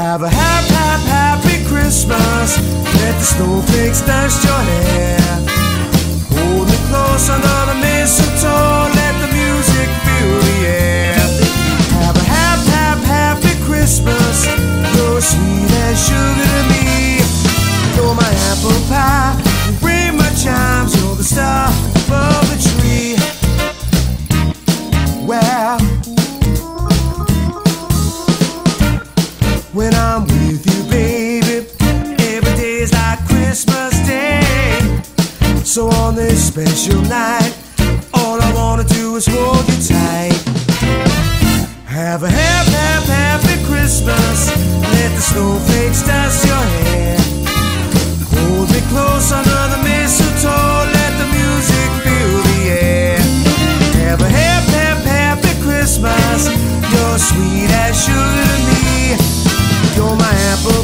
Have a happy Christmas. Let the snowflakes dust your hair. Hold me close under the mistletoe. Let the music fill the air. Have a happy Christmas. You're as sweet as sugar to me. You're my apple pie. You ring my chimes. You're the star above the tree. Well, when I'm with you, baby, every day's like Christmas Day. So on this special night, all I wanna do is hold you tight. Have a happy Christmas. Let the snowflakes dust your hair. Hold me close under the mistletoe. Let the music fill the air. Have a happy Christmas. You're sweet as sugar to me. You're my apple